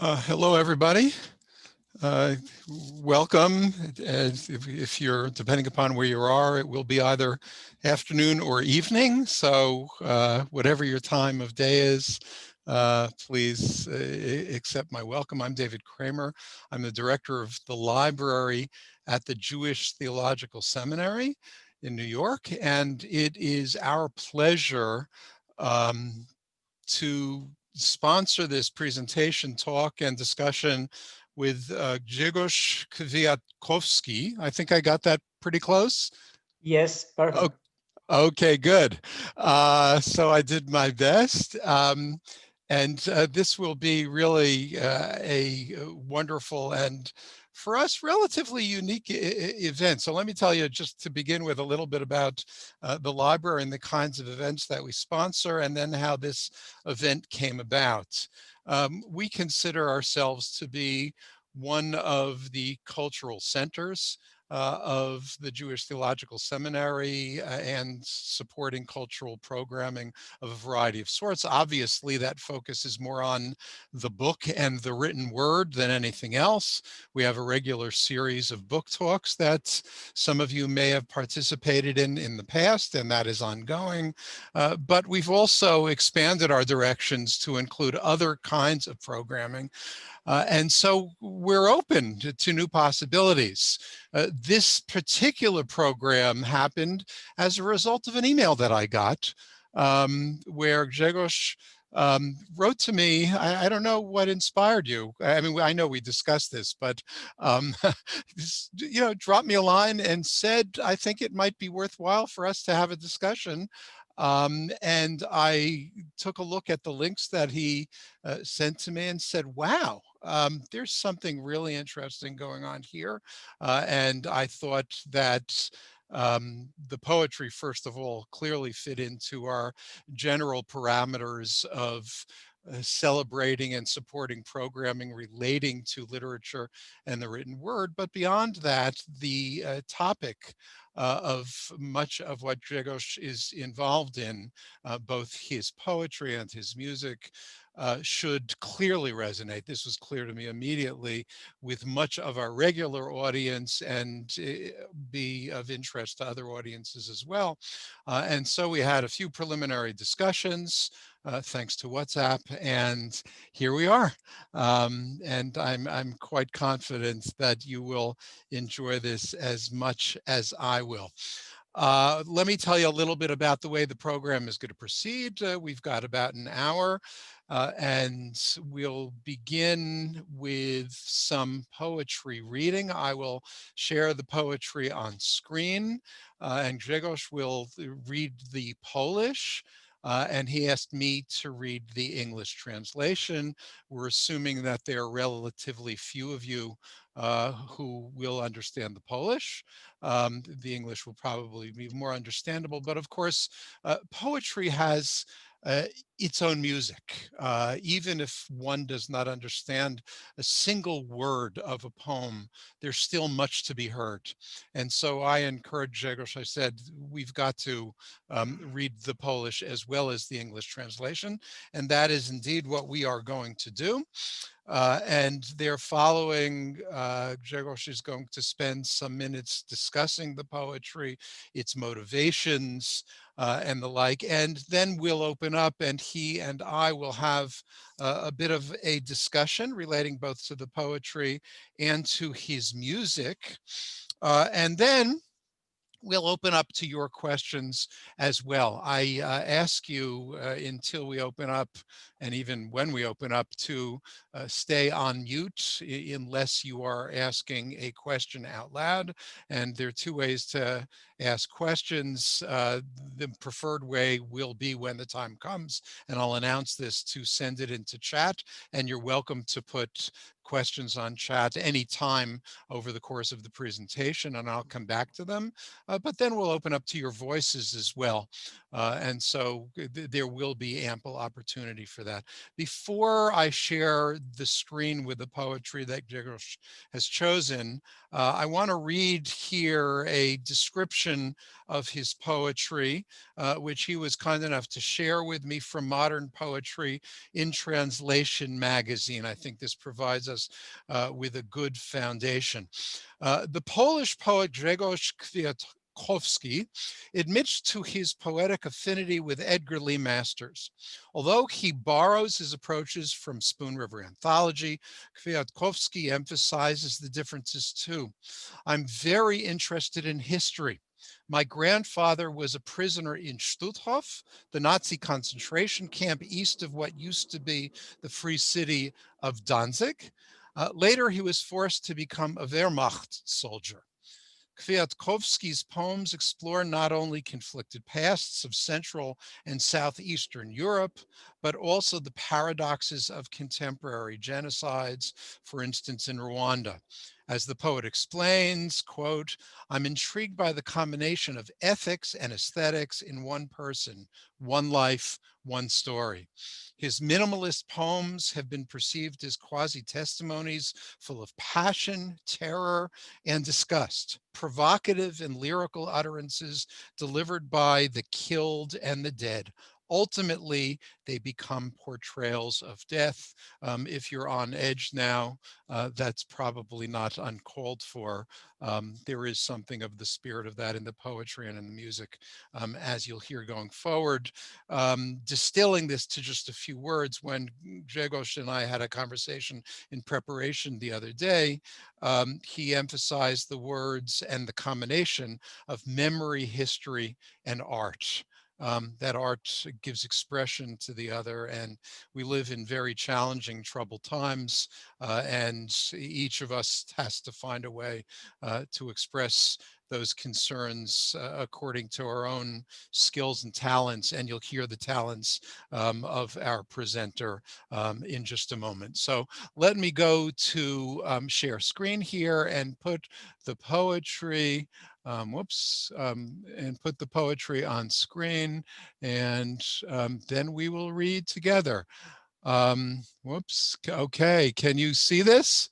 Hello, everybody. Uh, Welcome. If you're, depending upon where you are, it will be either afternoon or evening. So whatever your time of day is, please accept my welcome. I'm David Kraemer. I'm the director of the library at the Jewish Theological Seminary in New York. And it is our pleasure to sponsor this presentation, talk, and discussion with Grzegorz Kwiatkowski. I think I got that pretty close. Yes, Oh, perfect. okay, good. So I did my best. And this will be really a wonderful and, for us, relatively unique event. So let me tell you, just to begin with, a little bit about the library and the kinds of events that we sponsor, and then how this event came about. We consider ourselves to be one of the cultural centers of the Jewish Theological Seminary and supporting cultural programming of a variety of sorts. Obviously, that focus is more on the book and the written word than anything else. We have a regular series of book talks that some of you may have participated in the past, and that is ongoing. But we've also expanded our directions to include other kinds of programming. And so we're open to new possibilities. This particular program happened as a result of an email that I got where Grzegorz wrote to me. I don't know what inspired you. I mean, I know we discussed this, but dropped me a line and said, I think it might be worthwhile for us to have a discussion. And I took a look at the links that he sent to me and said, wow, there's something really interesting going on here. And I thought that the poetry, first of all, clearly fit into our general parameters of celebrating and supporting programming relating to literature and the written word. But beyond that, the topic of much of what Grzegorz is involved in, both his poetry and his music, should clearly resonate. This was clear to me immediately with much of our regular audience and be of interest to other audiences as well. And so we had a few preliminary discussions, thanks to WhatsApp, and here we are. And I'm quite confident that you will enjoy this as much as I will. Let me tell you a little bit about the way the program is going to proceed. We've got about an hour, and we'll begin with some poetry reading. I will share the poetry on screen, and Grzegorz will read the Polish. And he asked me to read the English translation. We're assuming that there are relatively few of you who will understand the Polish. The English will probably be more understandable, but of course, poetry has uh, its own music. Even if one does not understand a single word of a poem, there's still much to be heard. And so I encourage Grzegorz, I said, we've got to read the Polish as well as the English translation. And that is indeed what we are going to do. And they're following, Grzegorz is going to spend some minutes discussing the poetry, its motivations, and the like. And then we'll open up and he and I will have a bit of a discussion relating both to the poetry and to his music. And then we'll open up to your questions as well. I ask you until we open up, and even when we open up, to stay on mute unless you are asking a question out loud. And there are two ways to ask questions. The preferred way will be when the time comes, and I'll announce this, to send it into chat. And you're welcome to put questions on chat anytime over the course of the presentation, and I'll come back to them. But then we'll open up to your voices as well. And so there will be ample opportunity for that. Before I share the screen with the poetry that Grzegorz has chosen, I want to read here a description of his poetry, which he was kind enough to share with me from Modern Poetry in Translation magazine. I think this provides us with a good foundation. The Polish poet Grzegorz Kwiatkowski admits to his poetic affinity with Edgar Lee Masters. Although he borrows his approaches from Spoon River Anthology, Kwiatkowski emphasizes the differences too. I'm very interested in history. My grandfather was a prisoner in Stutthof, the Nazi concentration camp east of what used to be the free city of Danzig. Later, he was forced to become a Wehrmacht soldier. Kwiatkowski's poems explore not only conflicted pasts of Central and Southeastern Europe, but also the paradoxes of contemporary genocides, for instance, in Rwanda. As the poet explains, quote, I'm intrigued by the combination of ethics and aesthetics in one person, one life, one story. His minimalist poems have been perceived as quasi-testimonies full of passion, terror, and disgust, provocative and lyrical utterances delivered by the killed and the dead. Ultimately, they become portrayals of death. If you're on edge now, that's probably not uncalled for. There is something of the spirit of that in the poetry and in the music, as you'll hear going forward. Distilling this to just a few words, when Grzegorz and I had a conversation in preparation the other day, he emphasized the words and the combination of memory, history, and art. That art gives expression to the other, and we live in very challenging, troubled times, and each of us has to find a way to express those concerns according to our own skills and talents, and you'll hear the talents of our presenter in just a moment. So let me go to share screen here and put the poetry and put the poetry on screen, and then we will read together. Okay, can you see this?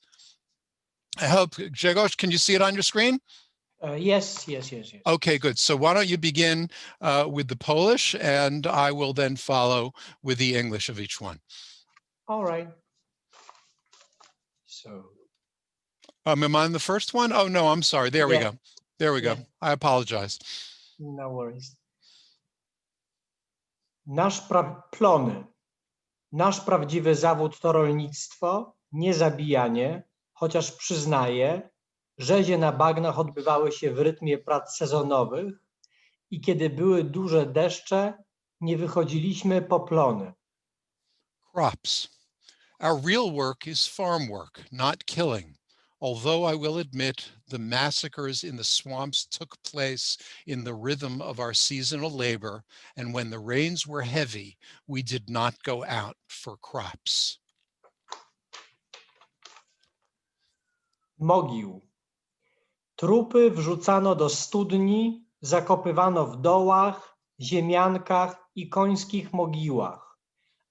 I hope, Grzegorz, can you see it on your screen? Yes. Okay, good. So why don't you begin with the Polish, and I will then follow with the English of each one. All right. So. Am I on the first one? Oh, no, I'm sorry. There we go. There we go. I apologize. No worries. Plony. Nasz prawdziwy zawód to rolnictwo, nie zabijanie, chociaż przyznaję, rzezie na bagnach odbywały się w rytmie prac sezonowych i kiedy były duże deszcze, nie wychodziliśmy po plony. Crops. Our real work is farm work, not killing. Although I will admit the massacres in the swamps took place in the rhythm of our seasonal labor, and when the rains were heavy, we did not go out for crops. Mogił. Trupy wrzucano do studni, zakopywano w dołach, ziemiankach i końskich mogiłach,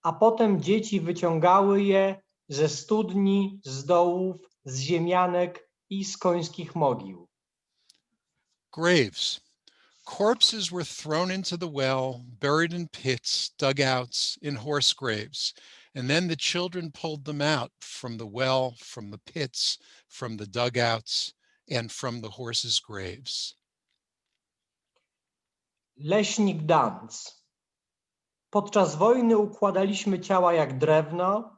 a potem dzieci wyciągały je ze studni, z dołów, z ziemianek i z końskich mogił. Graves. Corpses were thrown into the well, buried in pits, dugouts, in horse graves, and then the children pulled them out from the well, from the pits, from the dugouts, and from the horses' graves. Leśnik Dance. Podczas wojny układaliśmy ciała jak drewno,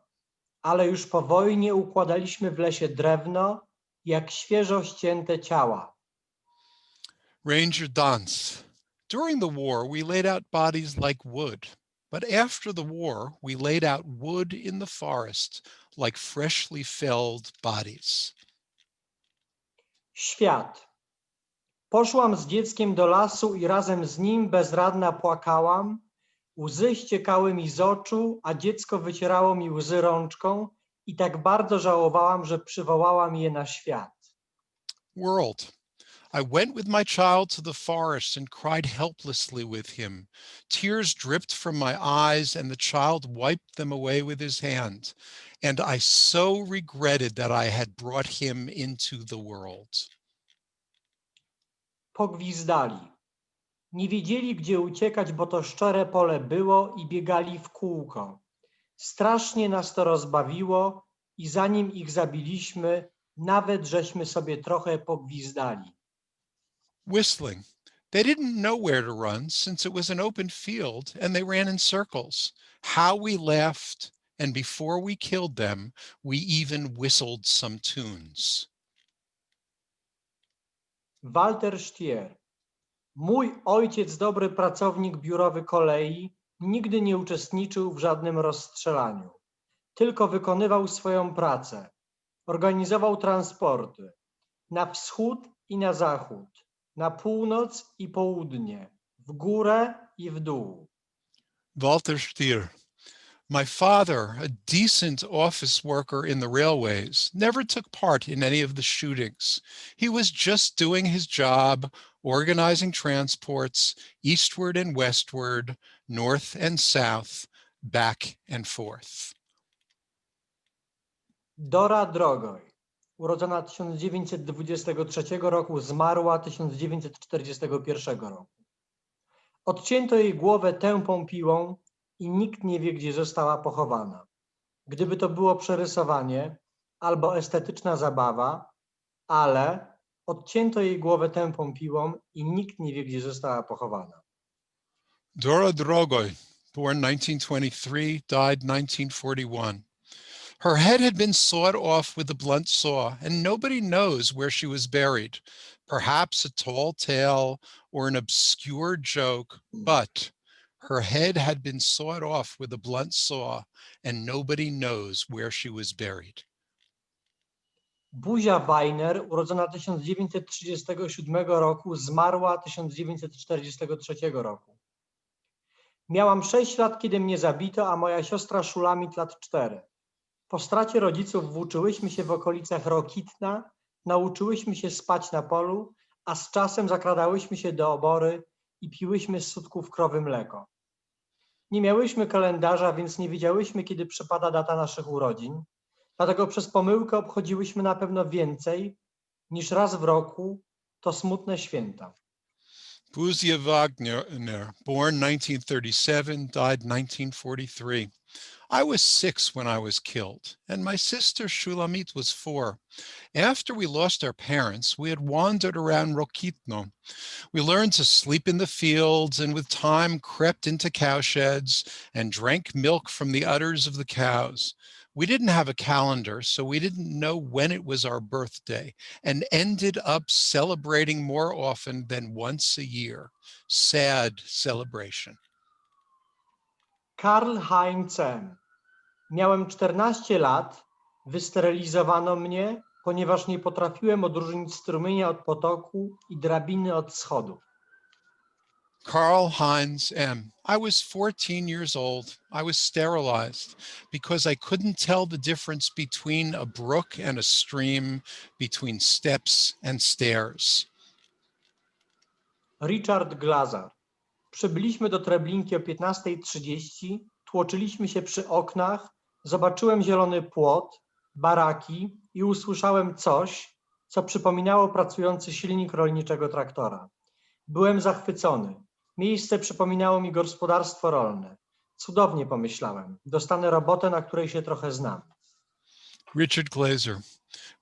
ale już po wojnie układaliśmy w lesie drewno, jak świeżo ścięte ciała. Ranger Dance. During the war, we laid out bodies like wood, but after the war, we laid out wood in the forest like freshly felled bodies. Świat. Poszłam z dzieckiem do lasu i razem z nim bezradna płakałam. Łzy ściekały mi z oczu, a dziecko wycierało mi łzy rączką i tak bardzo żałowałam, że przywołałam je na świat. World. I went with my child to the forest and cried helplessly with him. Tears dripped from my eyes, and the child wiped them away with his hand. And I so regretted that I had brought him into the world. Pogwizdali. Nie wiedzieli, gdzie uciekać, bo to szczere pole było i biegali w kółko. Strasznie nas to rozbawiło i zanim ich zabiliśmy, nawet żeśmy sobie trochę pogwizdali. Whistling. They didn't know where to run since it was an open field and they ran in circles. How we laughed, and before we killed them, we even whistled some tunes. Walter Stier. Mój ojciec, dobry pracownik biurowy kolei, nigdy nie uczestniczył w żadnym rozstrzelaniu. Tylko wykonywał swoją pracę. Organizował transporty na wschód i na zachód, na północ i południe, w górę i w dół. Walter Stier. My father, a decent office worker in the railways, never took part in any of the shootings. He was just doing his job, organizing transports eastward and westward, north and south, back and forth. Dora Drogoj, urodzona 1923 roku, zmarła 1941 roku. Odcięto jej głowę tępą piłą i nikt nie wie, gdzie została pochowana. Gdyby to było przerysowanie albo estetyczna zabawa, ale odcięto jej głowę tępą piłą i nikt nie wie, gdzie została pochowana. Dora Drogoj, born 1923, died 1941. Her head had been sawed off with a blunt saw, and nobody knows where she was buried. Perhaps a tall tale or an obscure joke, but her head had been sawed off with a blunt saw, and nobody knows where she was buried. Buzia Weiner, urodzona 1937 roku, zmarła 1943 roku. Miałam 6 lat, kiedy mnie zabito, a moja siostra Szulamit lat 4. Po stracie rodziców włóczyłyśmy się w okolicach Rokitna, nauczyłyśmy się spać na polu, a z czasem zakradałyśmy się do obory i piłyśmy z sutków krowy mleko. Nie miałyśmy kalendarza, więc nie wiedziałyśmy, kiedy przypada data naszych urodzin, dlatego przez pomyłkę obchodziłyśmy na pewno więcej niż raz w roku to smutne święta. Buzia Wagner, born 1937, died 1943. I was 6 when I was killed, and my sister Shulamit was 4. After we lost our parents, we had wandered around Rokitno. We learned to sleep in the fields and with time crept into cowsheds and drank milk from the udders of the cows. We didn't have a calendar, so we didn't know when it was our birthday and ended up celebrating more often than once a year. Sad celebration. Karl-Heinz M. Miałem 14 lat, wysterylizowano mnie, ponieważ nie potrafiłem odróżnić strumienia od potoku i drabiny od schodów. Karl-Heinz M. I was 14 years old. I was sterilized because I couldn't tell the difference between a brook and a stream, between steps and stairs. Richard Glazar. Przybyliśmy do Treblinki o 15:30, tłoczyliśmy się przy oknach, zobaczyłem zielony płot, baraki i usłyszałem coś, co przypominało pracujący silnik rolniczego traktora. Byłem zachwycony. Miejsce przypominało mi gospodarstwo rolne. Cudownie, pomyślałem. Dostanę robotę, na której się trochę znam. Richard Glazer.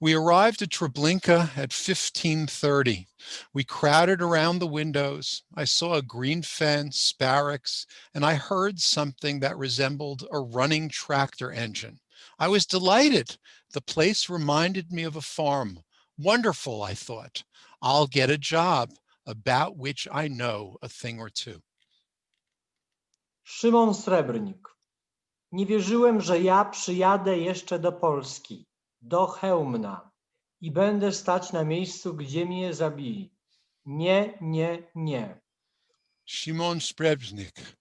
We arrived at Treblinka at 15:30. We crowded around the windows. I saw a green fence, barracks, and I heard something that resembled a running tractor engine. I was delighted. The place reminded me of a farm. Wonderful, I thought. I'll get a job about which I know a thing or two. Szymon Srebrnik. Nie wierzyłem, że ja przyjadę jeszcze do Polski, do Chełmna i będę stać na miejscu, gdzie mnie zabili. Nie, nie, nie. Szymon Srebrnik.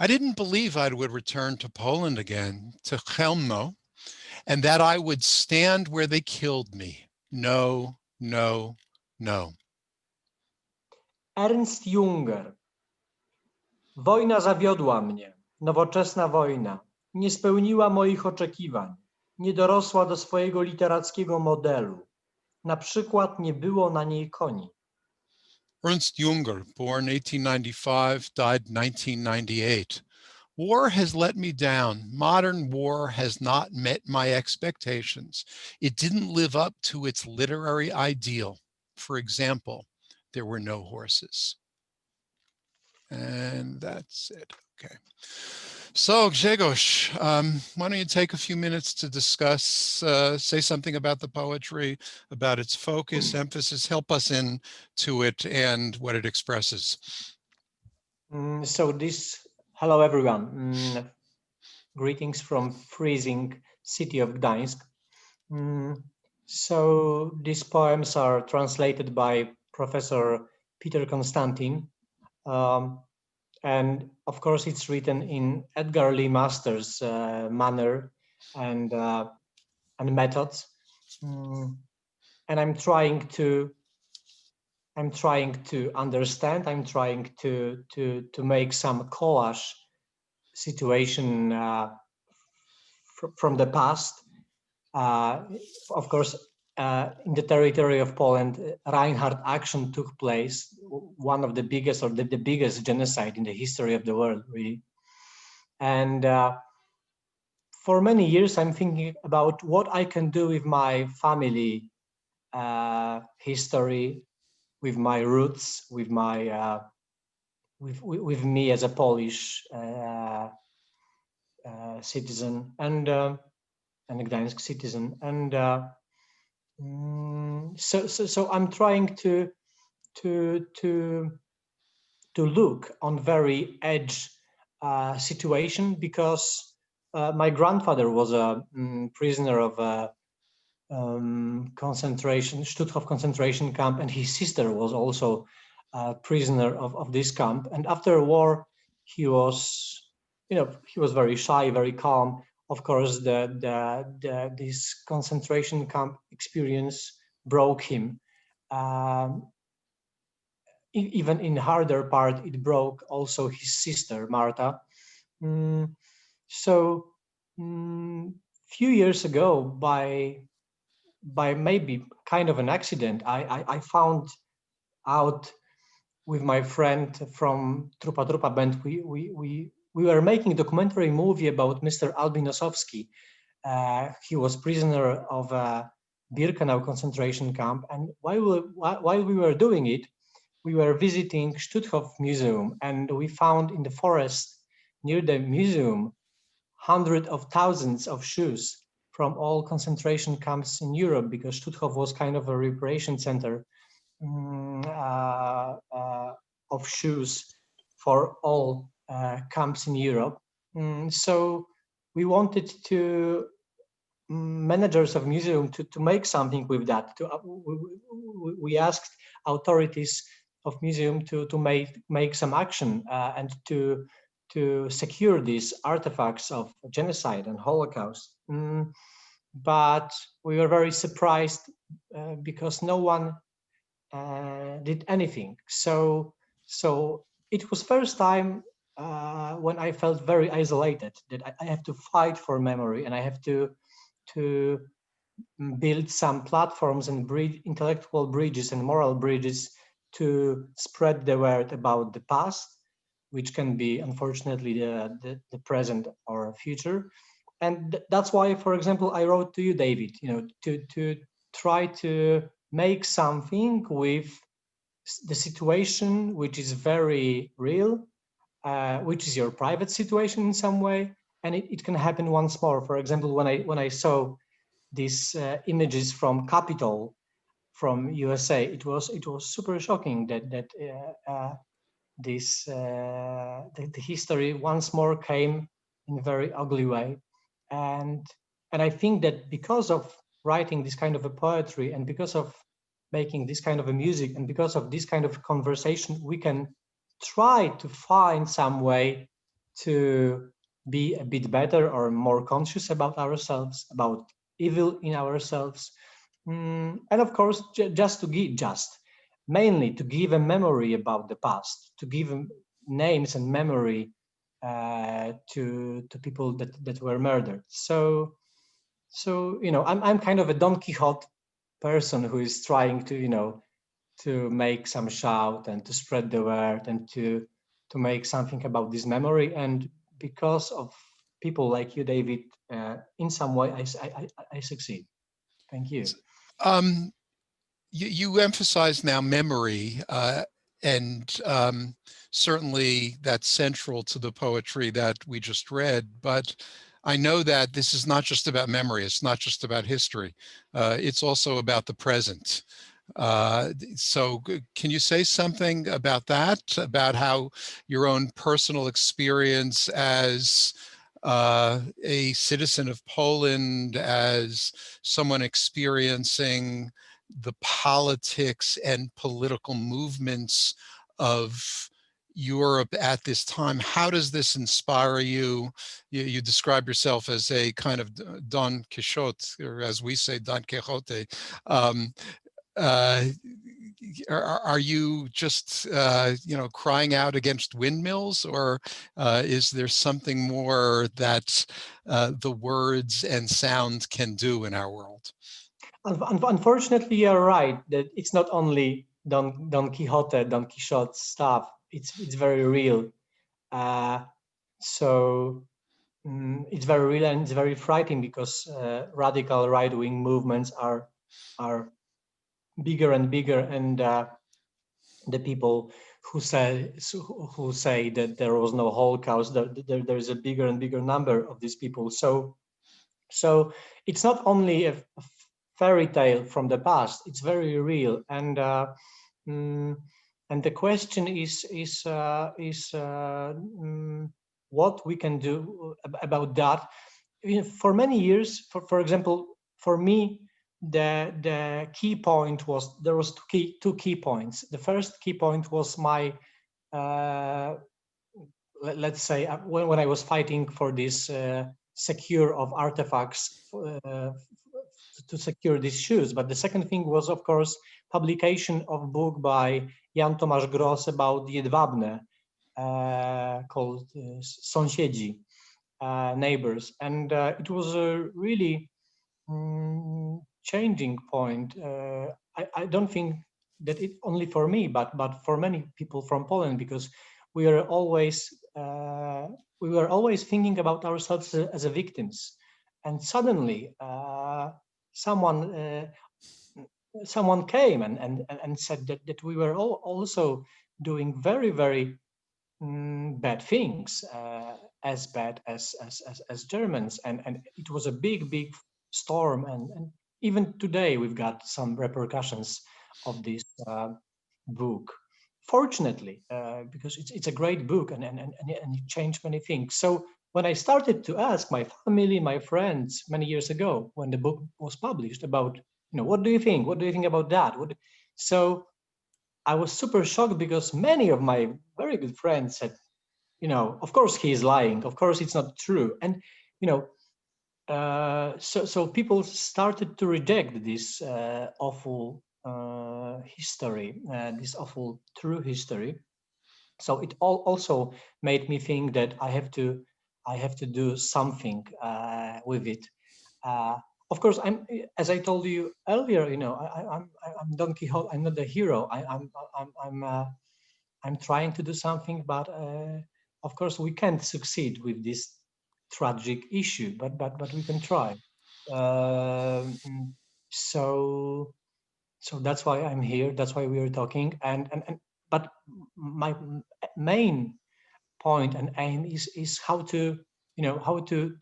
I didn't believe I would return to Poland again, to Chełmno, and that I would stand where they killed me. No, no, no. Ernst Junger. Wojna zawiodła mnie, nowoczesna wojna. Nie spełniła moich oczekiwań. Nie dorosła do swojego literackiego modelu. Na przykład nie było na niej koni. Ernst Junger, born 1895, died 1998. War has let me down. Modern war has not met my expectations. It didn't live up to its literary ideal. For example, there were no horses. And that's it. Okay. So, Grzegorz, why don't you take a few minutes to discuss, say something about the poetry, about its focus, emphasis, help us into it and what it expresses. Hello everyone. Greetings from freezing city of Gdańsk. So these poems are translated by Professor Peter Konstantin. And of course, it's written in Edgar Lee Masters' manner and methods. And I'm trying to understand. I'm trying to make some collage situation from the past. Of course, in the territory of Poland, Reinhard action took place, one of the biggest or the biggest genocide in the history of the world, really. And for many years, I'm thinking about what I can do with my family history, with my roots, with my with me as a Polish citizen and a Gdańsk citizen, and so I'm trying to look on very edge situation, because my grandfather was a prisoner of a Stutthof concentration camp, and his sister was also a prisoner of this camp. And after a war, he was very shy, very calm. Of course, this concentration camp experience broke him. Even in harder part, it broke also his sister, Marta. So few years ago, by maybe kind of an accident, I found out with my friend from Trupa Trupa band, we were making a documentary movie about Mr. Albin Ossowski. He was prisoner of a Birkenau concentration camp, and while we were doing it, we were visiting Stutthof Museum, and we found in the forest near the museum hundreds of thousands of shoes from all concentration camps in Europe, because Stutthof was kind of a reparation center of shoes for all camps in Europe. So we wanted to managers of museum to make something with that. We asked authorities of museum to make some action and to secure these artifacts of genocide and Holocaust. But we were very surprised because no one did anything. So it was first time when I felt very isolated, that I have to fight for memory, and I have to build some platforms and intellectual bridges and moral bridges to spread the word about the past, which can be unfortunately the present or future. And that's why, for example, I wrote to you, David, to try to make something with the situation which is very real, which is your private situation in some way, and it can happen once more. For example, when I saw these images from Capitol, from USA, it was super shocking that the history once more came in a very ugly way. And I think that because of writing this kind of a poetry, and because of making this kind of a music, and because of this kind of conversation, we can try to find some way to be a bit better or more conscious about ourselves, about evil in ourselves. And of course, mainly to give a memory about the past, to give names and memory to people that were murdered. So I'm kind of a Don Quixote person who is trying to to make some shout and to spread the word and to make something about this memory. And because of people like you, David, in some way I succeed. Thank you. Um, you emphasize now memory, and certainly that's central to the poetry that we just read. But I know that this is not just about memory. It's not just about history. It's also about the present. So can you say something about that, about how your own personal experience as a citizen of Poland, as someone experiencing the politics and political movements of Europe at this time, how does this inspire you? You describe yourself as a kind of Don Quixote, or as we say, Don Quixote. Um, uh, are you just crying out against windmills, or is there something more that the words and sound can do in our world? Unfortunately, you're right that it's not only Don Quixote stuff. It's very real. So it's very real, and it's very frightening because radical right-wing movements are bigger and bigger, and the people who say that there was no Holocaust, there is a bigger and bigger number of these people. So it's not only a fairy tale from the past; it's very real, and the question is what we can do about that. For many years, for example, for me, the key point was there was two key points. The first key point was my let's say when I was fighting for this secure of artifacts to secure these shoes. But the second thing was, of course, publication of book by Jan Tomasz Gross about Jedwabne, called Sąsiedzi, neighbors, and it was a really changing point. I don't think that it only for me, but for many people from Poland, because we are always we were always thinking about ourselves as a victims, and suddenly someone came and said that we were all also doing very bad things, as bad as Germans, and it was a big storm, and even today we've got some repercussions of this book. Fortunately, because it's a great book, and it changed many things. So when I started to ask my family, my friends, many years ago, when the book was published, about what do you think? What do you think about that? So I was super shocked, because many of my very good friends said, of course he is lying. Of course it's not true. And so people started to reject this awful history, this awful true history. So it also made me think that I have to do something with it. Of course, as I told you earlier, I'm Don Quixote. I'm not the hero. I'm trying to do something, but of course we can't succeed with this tragic issue. But we can try. Um, so that's why I'm here. That's why we are talking. And but my main point and aim is how to how to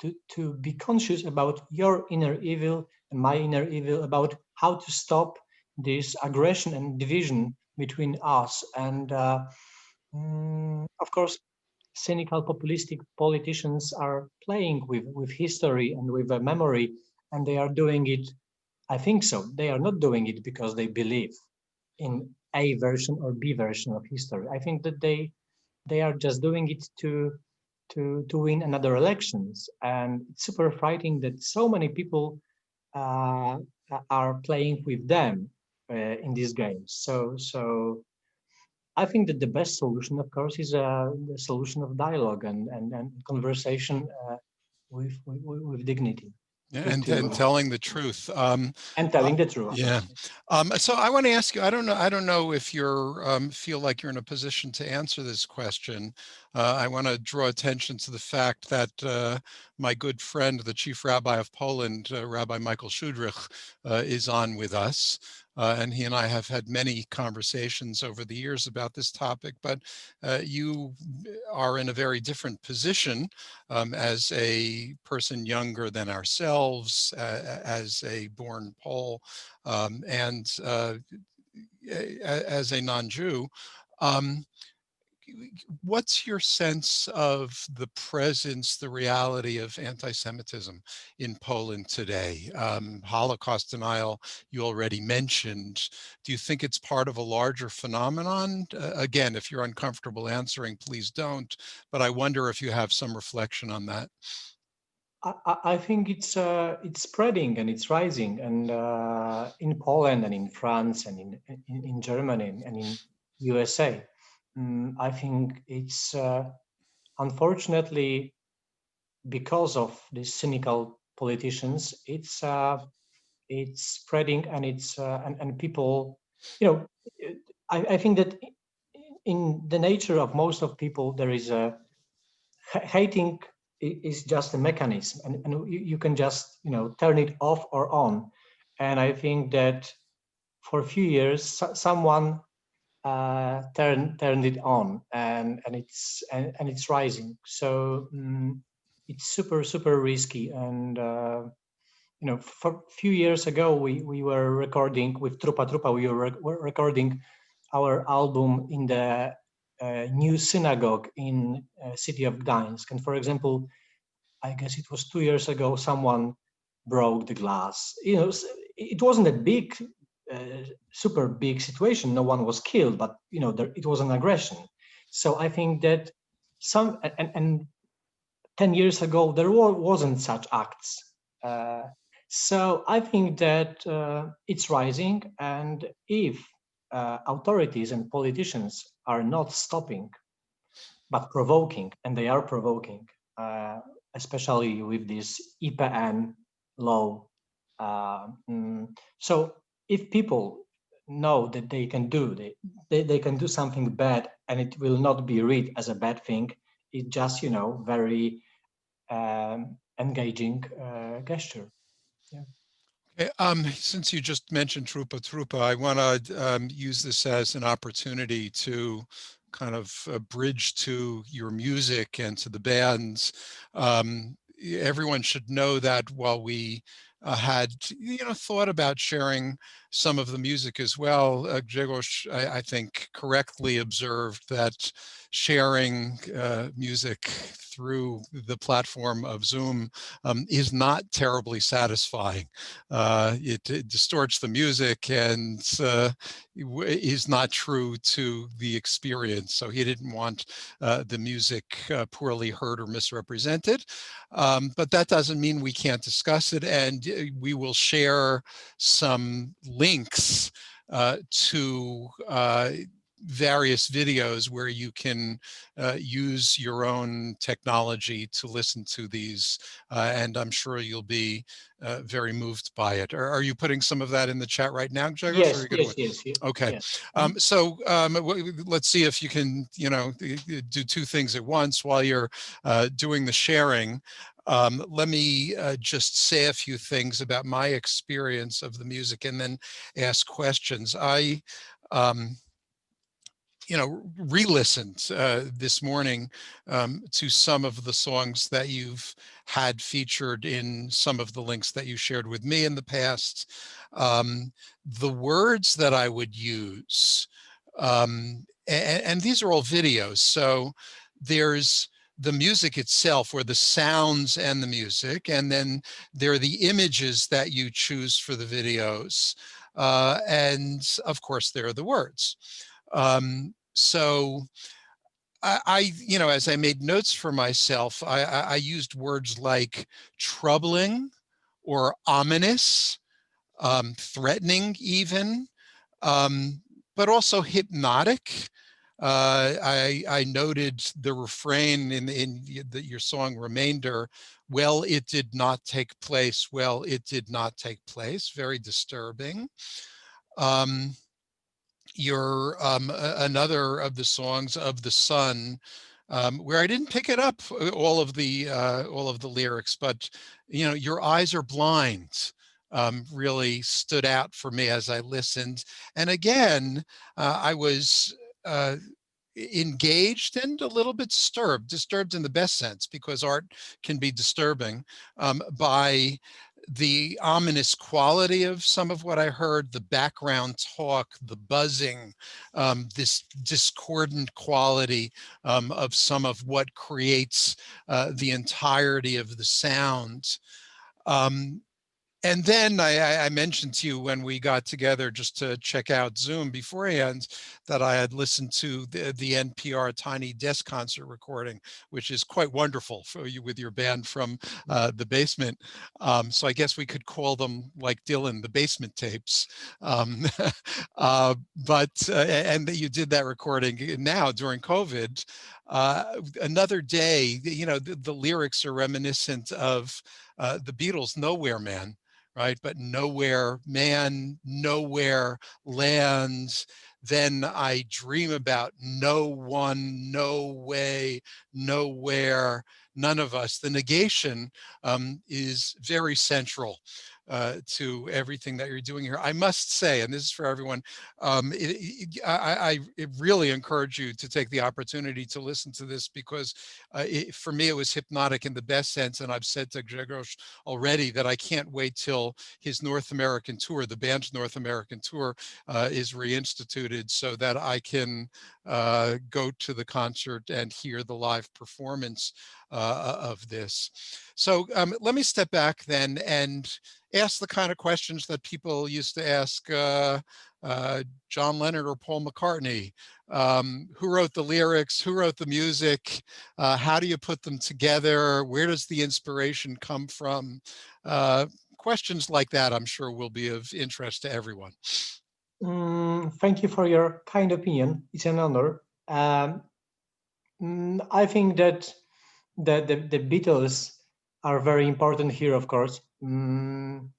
be conscious about your inner evil and my inner evil, about how to stop this aggression and division between us. And of course, cynical populistic politicians are playing with history and with a memory, and they are doing it, I think so, they are not doing it because they believe in A version or B version of history. I think that they are just doing it to win another elections. And it's super frightening that so many people are playing with them in these games. So I think that the best solution, of course, is the solution of dialogue and conversation with dignity. Yeah, and telling the truth. And telling the truth, of Yeah. course. So I want to ask you, I don't know if you're feel like you're in a position to answer this question. I want to draw attention to the fact that my good friend, the Chief Rabbi of Poland, Rabbi Michael Shudrich, is on with us. And he and I have had many conversations over the years about this topic, but you are in a very different position as a person younger than ourselves, as a born Pole, and as a non-Jew. Um, what's your sense of the presence, the reality of anti-Semitism in Poland today? Holocaust denial, you already mentioned. Do you think it's part of a larger phenomenon? Again, if you're uncomfortable answering, please don't. But I wonder if you have some reflection on that. I think it's spreading and it's rising, and in Poland and in France and in Germany and in USA. I think it's unfortunately because of these cynical politicians, it's spreading, and it's and people, you know, I think that in the nature of most of people there is a hating is just a mechanism, and you can just turn it off or on. And I think that for a few years someone turned it on, and it's rising. So it's super risky. And for a few years ago we were recording with Trupa Trupa. We were recording our album in the new synagogue in city of Gdańsk. And for example, I guess it was 2 years ago, someone broke the glass. It wasn't a big, super big situation. No one was killed, but it was an aggression. So I think that and 10 years ago there wasn't such acts. So I think that it's rising, and if authorities and politicians are not stopping, but provoking, and they are provoking, especially with this IPN law. So if people know that they can do something bad, and it will not be read as a bad thing, it's just very engaging gesture. Yeah. Since you just mentioned Trupa Trupa, I want to use this as an opportunity to kind of bridge to your music and to the bands. Everyone should know that while we had thought about sharing some of the music as well, Grzegorz, I think, correctly observed that sharing music through the platform of Zoom is not terribly satisfying. It distorts the music and is not true to the experience. So he didn't want the music poorly heard or misrepresented. But that doesn't mean we can't discuss it, and we will share some links to various videos where you can use your own technology to listen to these, and I'm sure you'll be very moved by it. Are you putting some of that in the chat right now, Grzegorz? Yes, yes. Okay. Yes. So let's see if you can, do two things at once while you're doing the sharing. Let me just say a few things about my experience of the music and then ask questions. I re-listened this morning to some of the songs that you've had featured in some of the links that you shared with me in the past. The words that I would use, and these are all videos, so there's the music itself, or the sounds and the music, and then there are the images that you choose for the videos, and of course there are the words. So as I made notes for myself, I used words like troubling or ominous, threatening even, but also hypnotic. I noted the refrain in your song Remainder, well, it did not take place, well, it did not take place, very disturbing. Another of the songs, Of the Sun, where I didn't pick it up, all of the lyrics, but you know, your eyes are blind, really stood out for me as I listened. And again, I was engaged and a little bit disturbed in the best sense, because art can be disturbing, by the ominous quality of some of what I heard, the background talk, the buzzing, this discordant quality of some of what creates the entirety of the sound. And then I mentioned to you when we got together just to check out Zoom beforehand that I had listened to the NPR Tiny Desk concert recording, which is quite wonderful for you with your band from the basement. So I guess we could call them, like Dylan, the basement tapes. And that you did that recording now during COVID. Another day, you know, the lyrics are reminiscent of the Beatles' Nowhere Man, right? But nowhere man, nowhere land. Then I dream about no one, no way, nowhere, none of us. The negation is very central to everything that you're doing here. I must say, and this is for everyone, I really encourage you to take the opportunity to listen to this, because for me, it was hypnotic in the best sense. And I've said to Grzegorz already that I can't wait till his North American tour, the band's North American tour, is reinstituted, so that I can go to the concert and hear the live performance of this. So let me step back then and ask the kind of questions that people used to ask John Lennon or Paul McCartney. Who wrote the lyrics? Who wrote the music? How do you put them together? Where does the inspiration come from? Questions like that, I'm sure, will be of interest to everyone. Thank you for your kind opinion. It's an honor. I think that the Beatles are very important here, of course. And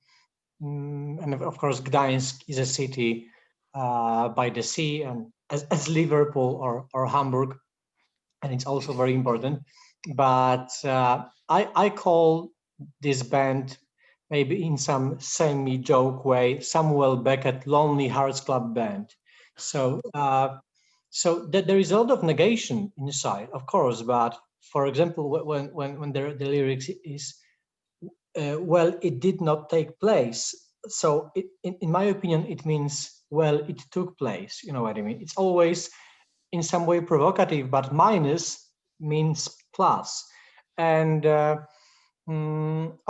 of course, Gdańsk is a city by the sea, and as Liverpool or Hamburg, and it's also very important. But I call this band, maybe in some semi-joke way, Samuel Beckett Lonely Hearts Club Band. So there is a lot of negation inside, of course, but for example, when the lyrics is, well, it did not take place. So in my opinion, it means, well, it took place. You know what I mean? It's always in some way provocative, but minus means plus. And of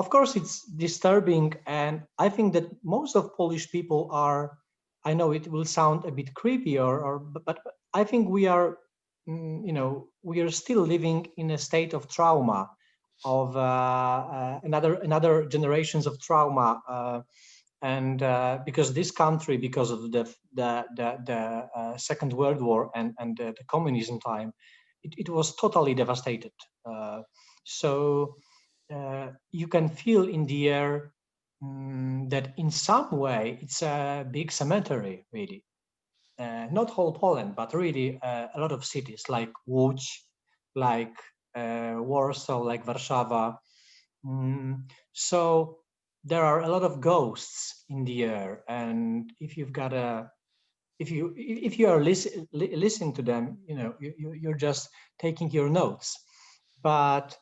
course, it's disturbing. And I think that most of Polish people are, I know it will sound a bit creepy, but I think we are, you know, we are still living in a state of trauma, of another generations of trauma, and because this country, because of the Second World War and the communism time, it was totally devastated. So you can feel in the air that in some way it's a big cemetery, really. Not whole Poland, but really a lot of cities like Łódź, like Warsaw, like Warszawa. So there are a lot of ghosts in the air, and if you've got if you are listening to them, you know, you're just taking your notes. But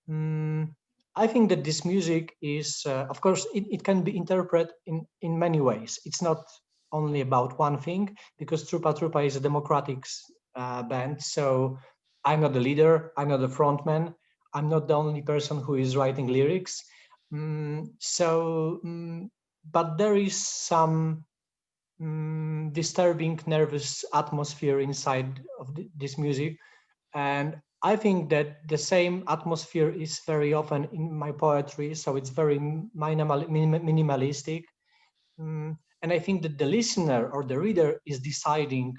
I think that this music is, of course, it can be interpreted in many ways. It's not only about one thing, because Trupa Trupa is a democratic band. So I'm not the leader, I'm not the frontman, I'm not the only person who is writing lyrics. But there is some disturbing nervous atmosphere inside of this music, and I think that the same atmosphere is very often in my poetry, so it's very minimalistic. And I think that the listener or the reader is deciding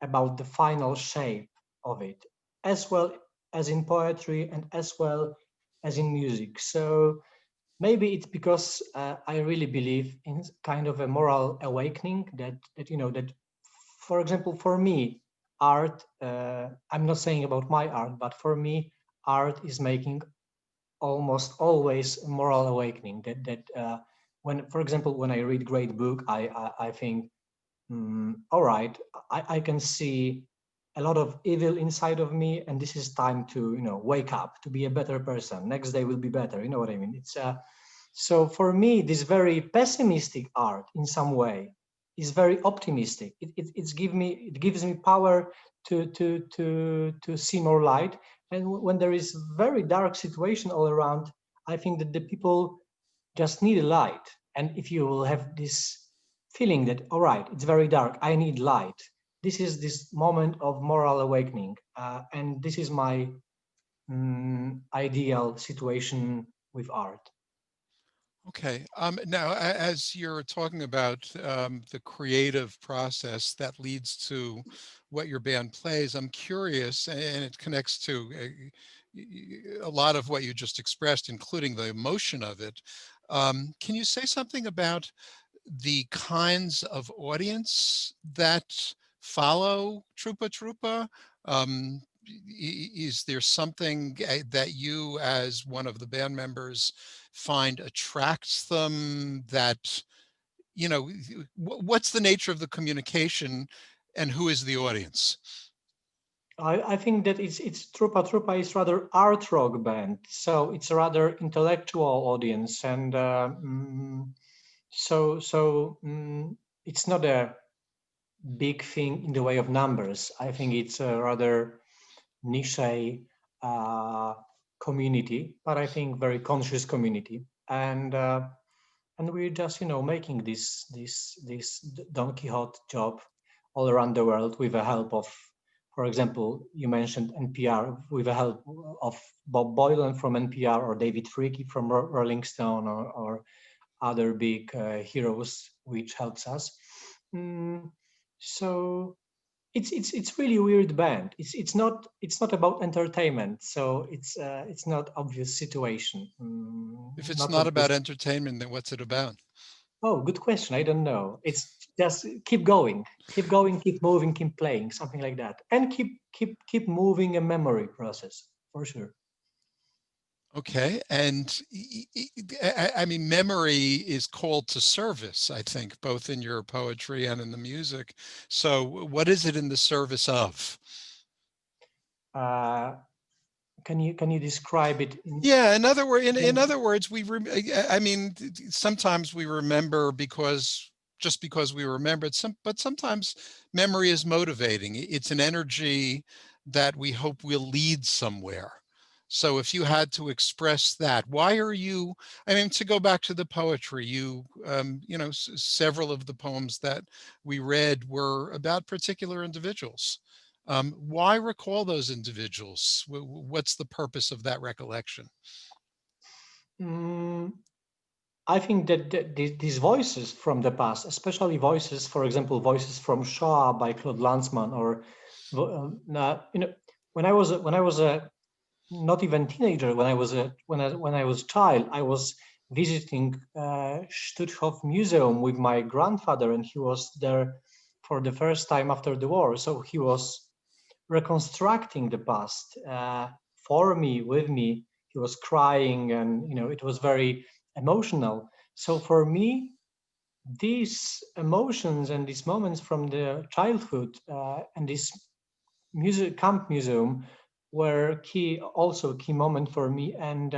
about the final shape of it, as well as in poetry and as well as in music. So maybe it's because I really believe in kind of a moral awakening that you know that, for example, for me, art. I'm not saying about my art, but for me, art is making almost always a moral awakening. That when, for example, when I read great book, I think, all right, I can see a lot of evil inside of me, and this is time to wake up, to be a better person. Next day will be better. You know what I mean? It's so for me, this very pessimistic art, in some way, is very optimistic. It gives me power to see more light. And when there is very dark situation all around, I think that the people just need a light. And if you will have this feeling that, all right, it's very dark, I need light. This is this moment of moral awakening, and this is my ideal situation with art. Okay. Now, as you're talking about the creative process that leads to what your band plays, I'm curious, and it connects to a lot of what you just expressed, including the emotion of it. Can you say something about the kinds of audience that follow Trupa Trupa? Is there something that you, as one of the band members, find attracts them? That, what's the nature of the communication, and who is the audience? I think that it's Trupa Trupa is rather art rock band, so it's a rather intellectual audience, and it's not a big thing in the way of numbers. I think it's a rather niche uh, community, but I think very conscious community, and we're just making this Don Quixote job all around the world with the help of, for example, you mentioned NPR, with the help of Bob Boylan from NPR or David Fricke from Rolling Stone, or other big heroes, which helps us. Mm, so it's really weird band. It's not about entertainment, so it's not obvious situation. If it's Not not obvious. about entertainment, then what's it about? Oh, good question. I don't know. It's just keep going, keep moving, keep playing, something like that, and keep moving a memory process for sure. Okay, and I mean, memory is called to service, I think, both in your poetry and in the music. So what is it in the service of? Uh, can you describe it in? Yeah, in other words, I mean, sometimes we remember just because we remember it, but sometimes memory is motivating. It's an energy that we hope will lead somewhere. So if you had to express that, why are you, I mean, to go back to the poetry, several of the poems that we read were about particular individuals. Why recall those individuals? What's the purpose of that recollection? Mm, I think that these voices from the past, especially voices, for example, voices from Shoah by Claude Lanzmann, or when I was a not even teenager, when I was a child, I was visiting Stutthof Museum with my grandfather, and he was there for the first time after the war. So he was reconstructing the past for me, with me. He was crying, and it was very emotional. So for me, these emotions and these moments from the childhood and this camp museum were key moment for me. And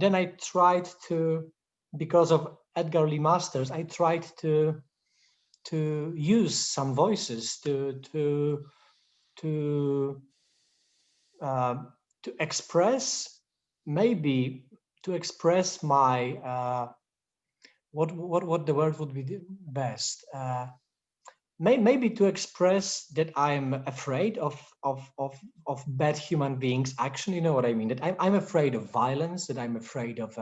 then I tried to, because of Edgar Lee Masters, I tried to use some voices to uh, to express, maybe to express my what the word would be the best. maybe to express that I'm afraid of bad human beings' action. You know what I mean? That I'm afraid of violence. That I'm afraid of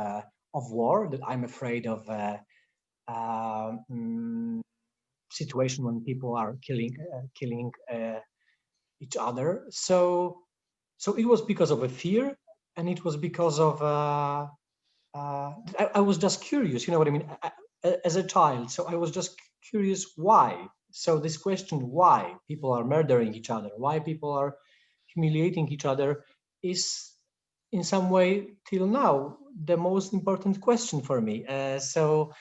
war. That I'm afraid of situation when people are killing each other. So it was because of a fear, and it was because of I was just curious. You know what I mean? As a child, so I was just curious why. So this question, why people are murdering each other, why people are humiliating each other, is in some way till now the most important question for me. So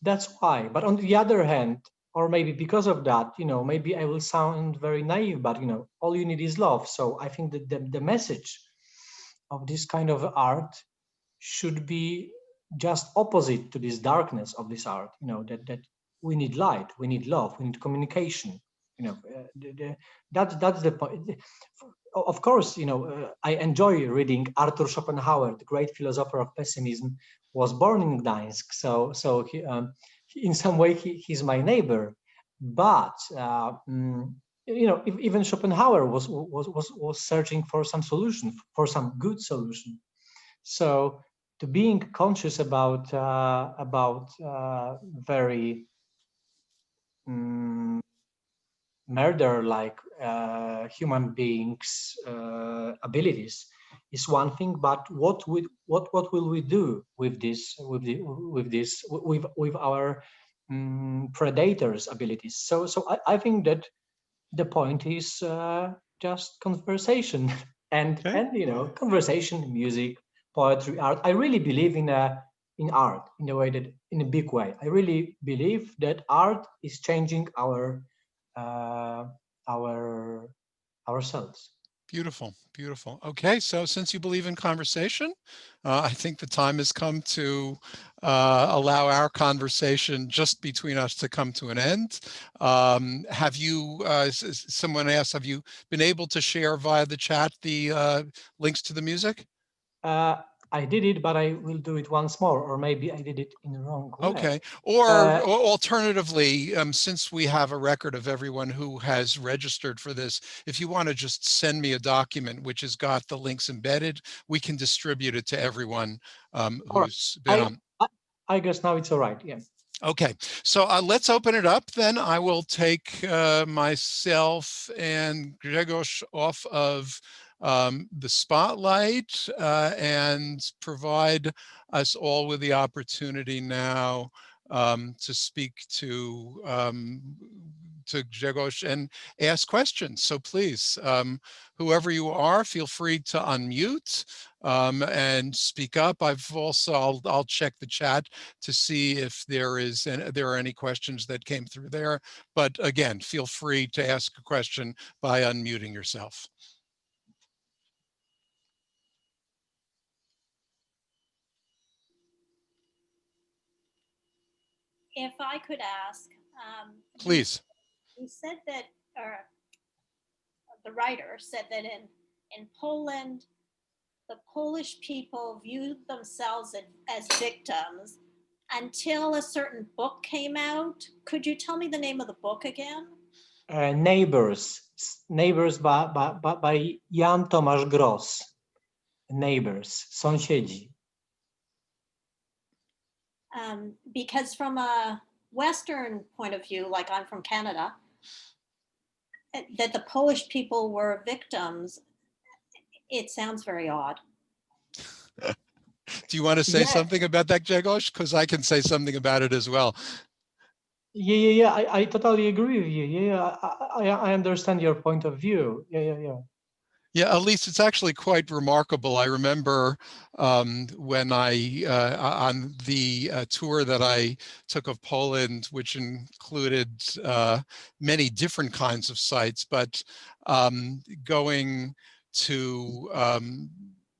that's why. But on the other hand, or maybe because of that, maybe I will sound very naive, but all you need is love. So I think that the message of this kind of art should be just opposite to this darkness of this art. That we need light, we need love, we need communication. That's the point. Of course, I enjoy reading Arthur Schopenhauer, the great philosopher of pessimism, was born in Gdańsk, so in some way he's my neighbor. But even Schopenhauer was searching for some solution, for some good solution. So to being conscious about very murder like human beings abilities is one thing, but what will we do with this with our predators abilities? So I think that the point is just conversation and conversation, music, poetry, art. I really believe in art in a way that, in a big way, I really believe that art is changing ourselves. Beautiful, beautiful. Okay, so since you believe in conversation, I think the time has come to allow our conversation just between us to come to an end. Have you, someone asked, have you been able to share via the chat the links to the music? I did it, but I will do it once more, or maybe I did it in the wrong way. Okay. Or alternatively, since we have a record of everyone who has registered for this, if you want to just send me a document which has got the links embedded, we can distribute it to everyone who's been on. I guess now it's all right. Yeah. Okay, so let's open it up then. I will take myself and Grzegorz off of the spotlight and provide us all with the opportunity now to speak to Grzegorz and ask questions. So please, whoever you are, feel free to unmute and speak up. I'll check the chat to see if there are any questions that came through there. But again, feel free to ask a question by unmuting yourself. If I could ask, please. You said that, or the writer said that in Poland, the Polish people viewed themselves as victims until a certain book came out. Could you tell me the name of the book again? Neighbors by Jan Tomasz Gross. Neighbors, sąsiedzi. Because from a Western point of view, like I'm from Canada, that the Polish people were victims, it sounds very odd. Do you want to say something about that, Grzegorz? Because I can say something about it as well. Yeah. I totally agree with you. Yeah, I understand your point of view. Yeah. Yeah, at least it's actually quite remarkable. I remember when on the tour that I took of Poland, which included many different kinds of sites, but going to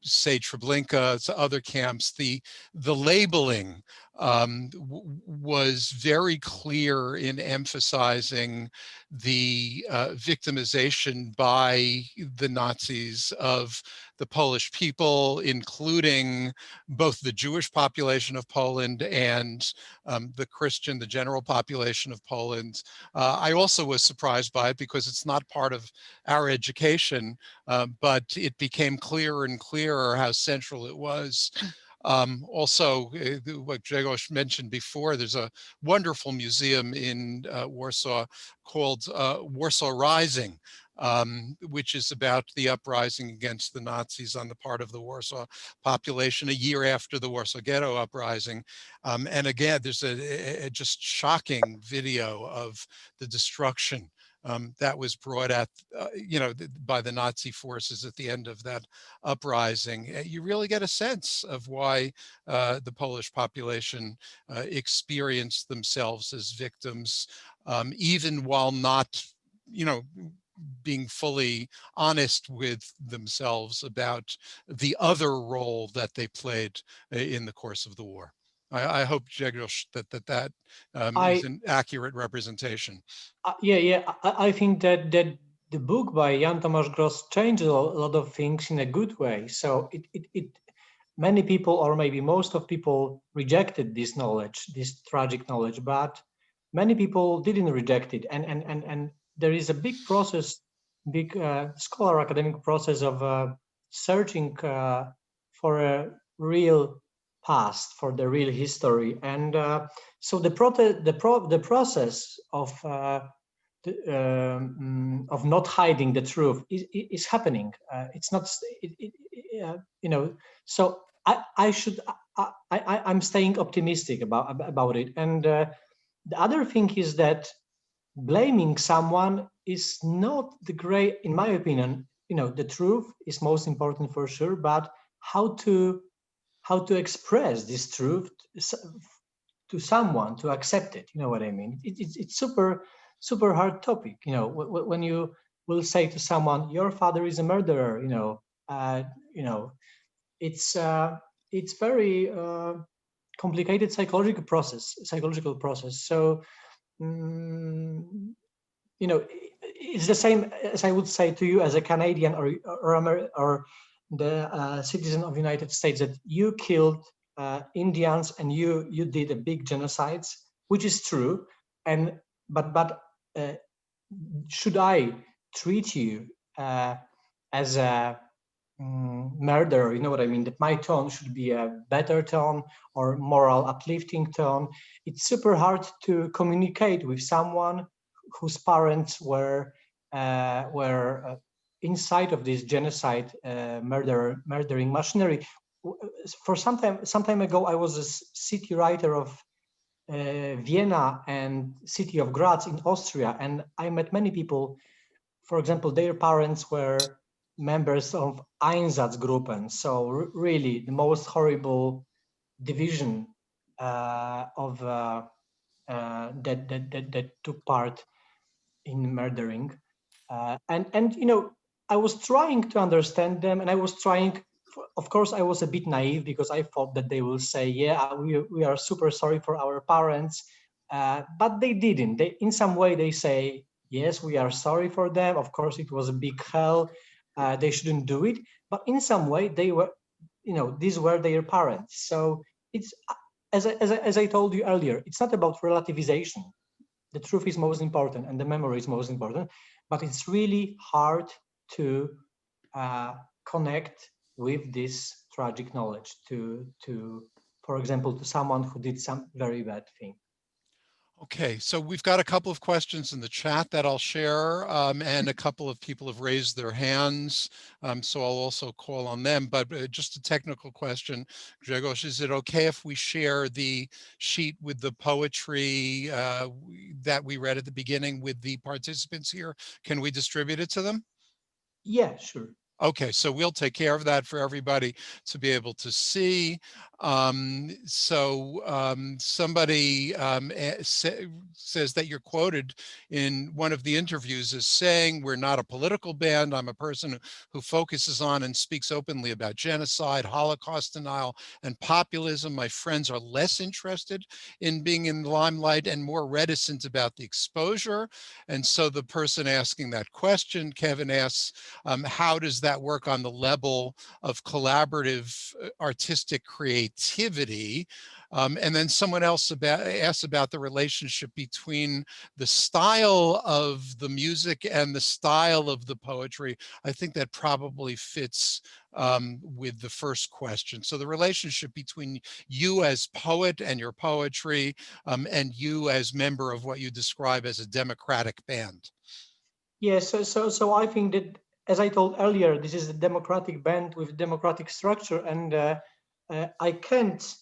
say Treblinka, to other camps, the labeling was very clear in emphasizing the victimization by the Nazis of the Polish people, including both the Jewish population of Poland and the general population of Poland. I also was surprised by it because it's not part of our education, but it became clearer and clearer how central it was. Also, what Grzegorz mentioned before, there's a wonderful museum in Warsaw called Warsaw Rising, which is about the uprising against the Nazis on the part of the Warsaw population a year after the Warsaw Ghetto uprising. And again, there's a just shocking video of the destruction that was brought at, by the Nazi forces at the end of that uprising. You really get a sense of why the Polish population experienced themselves as victims, even while not, being fully honest with themselves about the other role that they played in the course of the war. I hope, Grzegorz, that is I an accurate representation. I think that the book by Jan Tomasz Gross changed a lot of things in a good way. So many people, or maybe most of people, rejected this knowledge, this tragic knowledge, but many people didn't reject it. And there is a big process, big scholar academic process of searching for a real past, for the real history. And so the process of not hiding the truth is happening. It's not, so I'm staying optimistic about it. And the other thing is that blaming someone is not the great, in my opinion. The truth is most important for sure, but how to express this truth to someone to accept it. You know what I mean? It's super hard topic. When you will say to someone, "Your father is a murderer," it's very complicated psychological process. So it's the same as I would say to you as a Canadian or the citizen of United States, that you killed Indians and you did a big genocides, which is true. And but should I treat you as a murderer? You know what I mean? That my tone should be a better tone or moral uplifting tone. It's super hard to communicate with someone whose parents were inside of this genocide murdering machinery. For some time ago, I was a city writer of Vienna and city of Graz in Austria, and I met many people. For example, their parents were members of Einsatzgruppen, so really the most horrible division that took part in murdering. And I was trying to understand them, and I was trying. Of course, I was a bit naive because I thought that they will say, "Yeah, we are super sorry for our parents," but they didn't. In some way, they say, "Yes, we are sorry for them. Of course, it was a big hell. They shouldn't do it." But in some way, they were, these were their parents. So it's as I told you earlier, it's not about relativization. The truth is most important, and the memory is most important. But it's really hard to connect with this tragic knowledge to, for example, to someone who did some very bad thing. Okay, so we've got a couple of questions in the chat that I'll share, and a couple of people have raised their hands, so I'll also call on them. But just a technical question, Grzegorz, is it okay if we share the sheet with the poetry that we read at the beginning with the participants here? Can we distribute it to them? Yeah, sure. Okay, so we'll take care of that for everybody to be able to see. Somebody says that you're quoted in one of the interviews as saying, "We're not a political band. I'm a person who focuses on and speaks openly about genocide, Holocaust denial, and populism. My friends are less interested in being in the limelight and more reticent about the exposure." And so the person asking that question, Kevin asks, how does that work on the level of collaborative artistic creativity? And then someone else asks about the relationship between the style of the music and the style of the poetry. I think that probably fits with the first question. So the relationship between you as poet and your poetry, and you as member of what you describe as a democratic band. Yes, so I think that, as I told earlier, this is a democratic band with democratic structure, and I can't.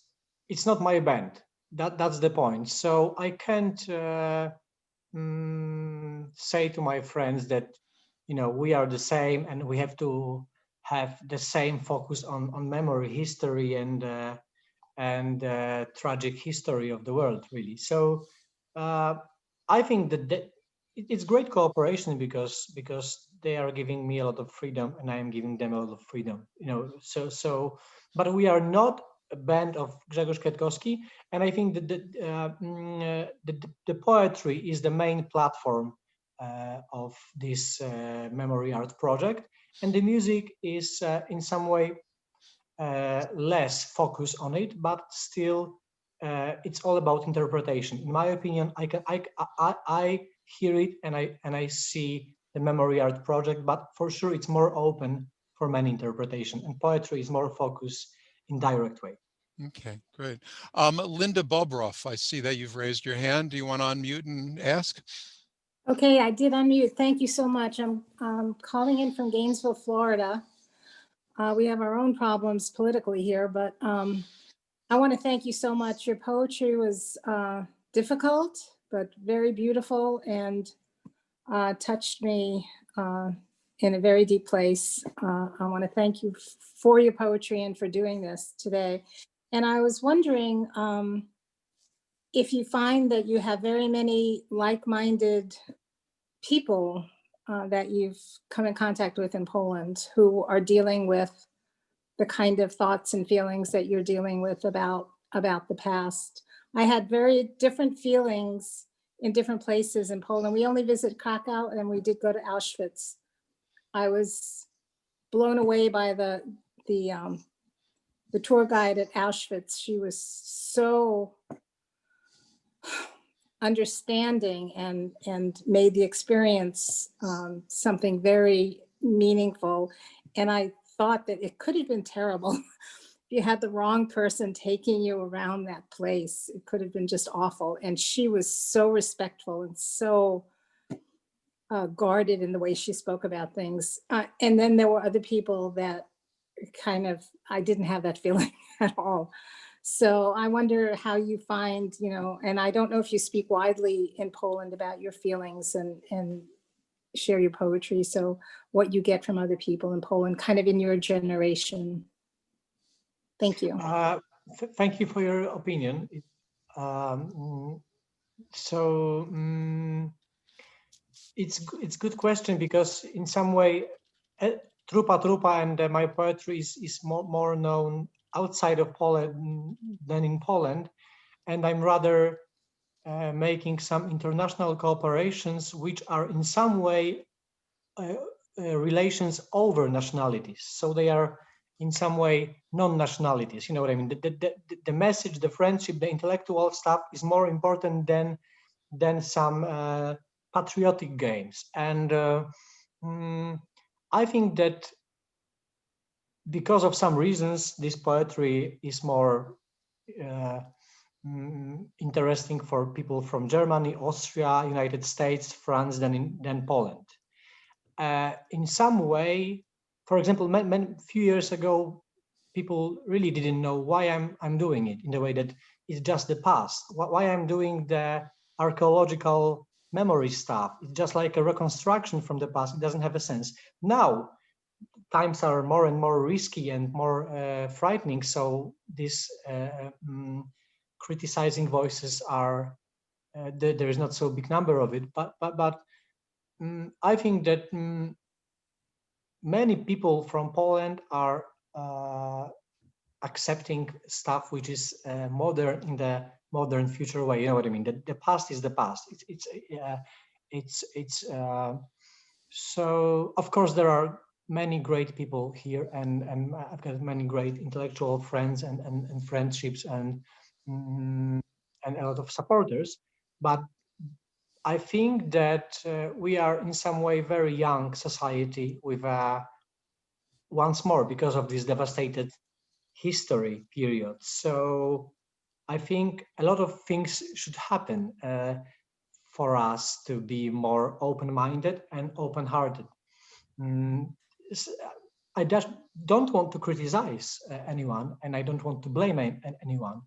It's not my band. That's the point. So I can't say to my friends that, we are the same and we have to have the same focus on memory, history, and tragic history of the world, really. So I think that it's great cooperation because they are giving me a lot of freedom and I am giving them a lot of freedom. But we are not a band of Grzegorz Kwiatkowski, and I think that the poetry is the main platform of this memory art project, and the music is in some way less focus on it, but still it's all about interpretation. In my opinion, I hear it and I see the memory art project, but for sure it's more open for many interpretation, and poetry is more focused in direct way. Okay, great. Linda Bobroff, I see that you've raised your hand. Do you want to unmute and ask? Okay, I did unmute. Thank you so much. I'm calling in from Gainesville, Florida. We have our own problems politically here, but I want to thank you so much. Your poetry was difficult, but very beautiful and touched me in a very deep place. I want to thank you for your poetry and for doing this today. And I was wondering if you find that you have very many like-minded people that you've come in contact with in Poland who are dealing with the kind of thoughts and feelings that you're dealing with about the past. I had very different feelings in different places in Poland. We only visited Krakow and we did go to Auschwitz. I was blown away by the tour guide at Auschwitz. She was so understanding and made the experience something very meaningful. And I thought that it could have been terrible if you had the wrong person taking you around that place. It could have been just awful. And she was so respectful and so guarded in the way she spoke about things. And then there were other people that kind of, I didn't have that feeling at all. So I wonder how you find, and I don't know if you speak widely in Poland about your feelings and share your poetry. So what you get from other people in Poland, kind of in your generation. Thank you. Thank you for your opinion. It's good question, because in some way, Trupa and my poetry is more known outside of Poland than in Poland, and I'm rather making some international cooperations which are in some way relations over nationalities. So they are in some way non-nationalities. You know what I mean? The message, the friendship, the intellectual stuff is more important than some patriotic games. And I think that because of some reasons, this poetry is more interesting for people from Germany, Austria, United States, France than Poland. In some way, for example, a few years ago, people really didn't know why I'm doing it in the way that it's just the past. Why I'm doing the archaeological memory stuff. It's just like a reconstruction from the past. It doesn't have a sense. Now, times are more and more risky and more frightening. So these criticizing voices are there is not so big number of it, but I think that many people from Poland are accepting stuff which is modern in the modern future way. You know what I mean? The past is the past. So of course there are many great people here, and I've got many great intellectual friends and friendships and a lot of supporters. But I think that we are in some way very young society with once more because of this devastated history period. So I think a lot of things should happen for us to be more open-minded and open-hearted. I just don't want to criticize anyone, and I don't want to blame anyone.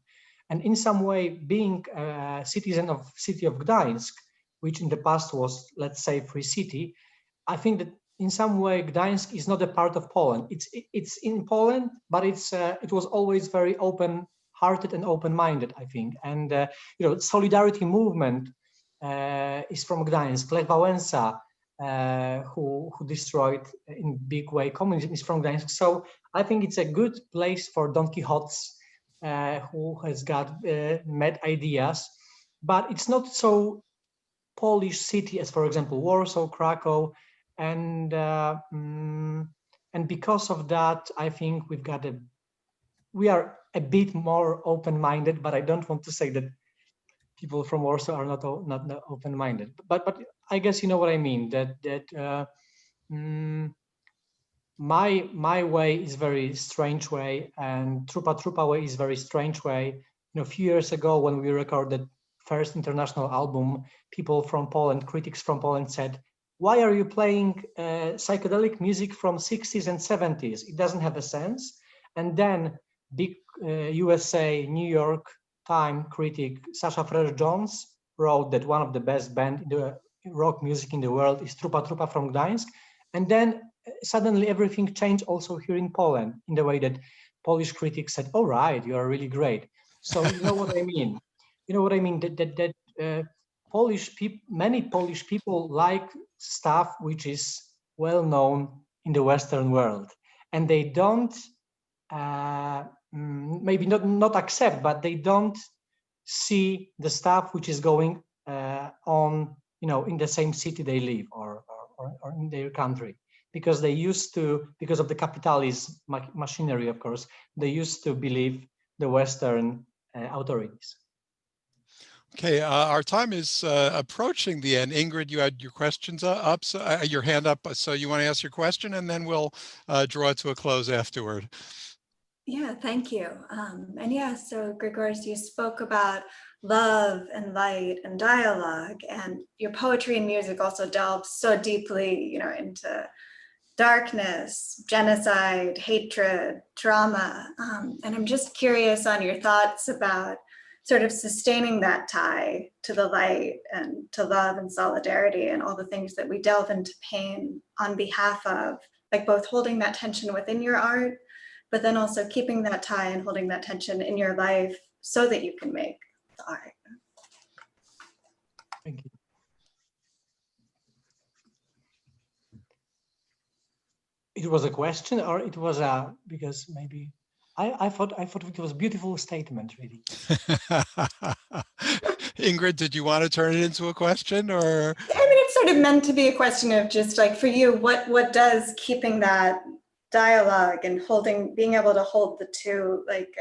And in some way, being a citizen of city of Gdańsk, which in the past was, let's say, free city, I think that in some way Gdańsk is not a part of Poland. It's in Poland, but it was always very open-hearted and open-minded, I think. And solidarity movement is from Gdańsk. Lech Wałęsa, who destroyed in big way communism, is from Gdańsk. So I think it's a good place for Don Quixotes who has got mad ideas, but it's not so Polish city as, for example, Warsaw, Krakow, and because of that, I think we are a bit more open-minded. But I don't want to say that people from Warsaw are not open-minded. But I guess you know what I mean. That my way is very strange way, and Trupa way is very strange way. A few years ago when we recorded first international album, people from Poland, critics from Poland said, "Why are you playing psychedelic music from 60s and 70s? It doesn't have a sense." And then big USA, New York Times critic Sasha Fresh-Jones wrote that one of the best band in the rock music in the world is Trupa from Gdańsk. And then suddenly everything changed also here in Poland in the way that Polish critics said, "All right, you are really great." So you know what I mean. You know what I mean? That many Polish people like stuff which is well known in the Western world, and they don't maybe not accept, but they don't see the stuff which is going on, in the same city they live or in their country, because they used to, because of the capitalist machinery, of course, they used to believe the Western authorities. Okay, our time is approaching the end. Ingrid, you had your questions up, so, your hand up, so you want to ask your question, and then we'll draw it to a close afterward. Yeah, thank you. And yeah, so Grzegorz, you spoke about love and light and dialogue, and your poetry and music also delves so deeply, into darkness, genocide, hatred, trauma. And I'm just curious on your thoughts about sort of sustaining that tie to the light and to love and solidarity and all the things that we delve into pain on behalf of, like both holding that tension within your art, but then also keeping that tie and holding that tension in your life so that you can make the art. Thank you. It was a question, or it was because maybe I thought it was a beautiful statement, really. Ingrid, did you want to turn it into a question, or? I mean, it's sort of meant to be a question of just like, for you, what does keeping that dialogue and being able to hold the two, like,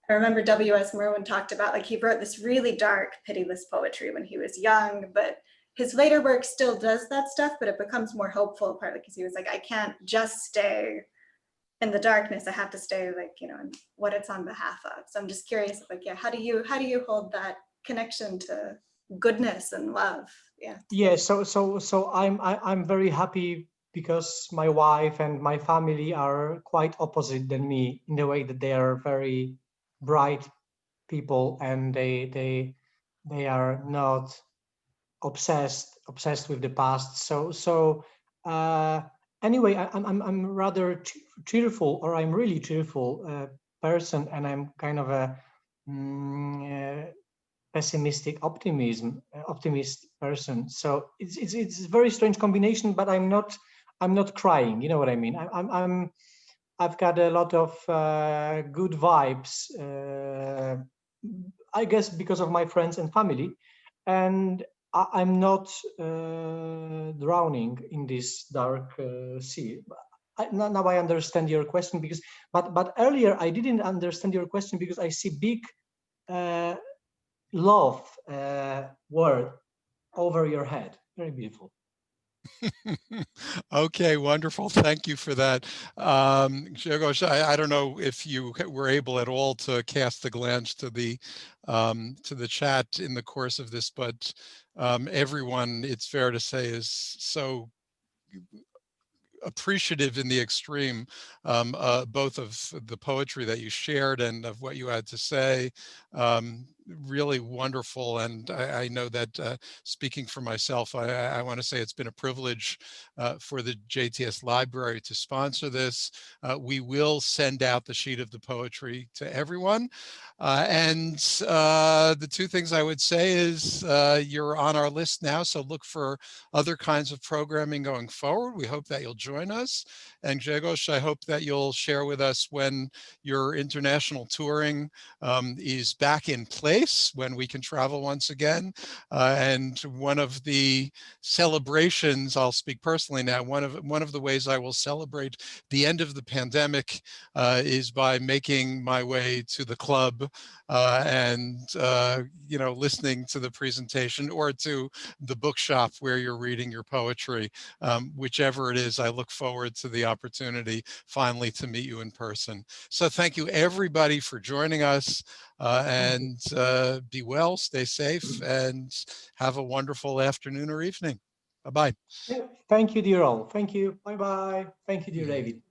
I remember W.S. Merwin talked about, like, he wrote this really dark, pitiless poetry when he was young, but his later work still does that stuff, but it becomes more hopeful, partly because he was like, I can't just stay in the darkness. I have to stay, like, in what it's on behalf of. So I'm just curious, like, yeah, how do you hold that connection to goodness and love? Yeah. Yeah. So I'm very happy because my wife and my family are quite opposite than me in the way that they are very bright people, and they are not obsessed with the past. So anyway, I'm rather cheerful, or I'm really cheerful person, and I'm kind of a pessimistic optimist person. So it's a very strange combination, but I'm not crying. You know what I mean? I've got a lot of good vibes. I guess because of my friends and family, and I'm not drowning in this dark sea. Now I understand your question, because but earlier I didn't understand your question, because I see big love word over your head. Very beautiful. Okay, wonderful. Thank you for that. Grzegorz, I don't know if you were able at all to cast a glance to the chat in the course of this, but everyone, it's fair to say, is so appreciative in the extreme, both of the poetry that you shared and of what you had to say. Really wonderful. And I know that speaking for myself, I want to say it's been a privilege for the JTS Library to sponsor this. We will send out the sheet of the poetry to everyone. And the two things I would say is you're on our list now, so look for other kinds of programming going forward. We hope that you'll join us. And Grzegorz, I hope that you'll share with us when your international touring is back in place, when we can travel once again. And one of the celebrations, I'll speak personally now, one of the ways I will celebrate the end of the pandemic is by making my way to the club and listening to the presentation, or to the bookshop where you're reading your poetry. Whichever it is, I look forward to the opportunity finally to meet you in person. So thank you everybody for joining us, and be well, stay safe, and have a wonderful afternoon or evening. Bye-bye. Thank you, dear all. Thank you. Bye-bye. Thank you, dear David.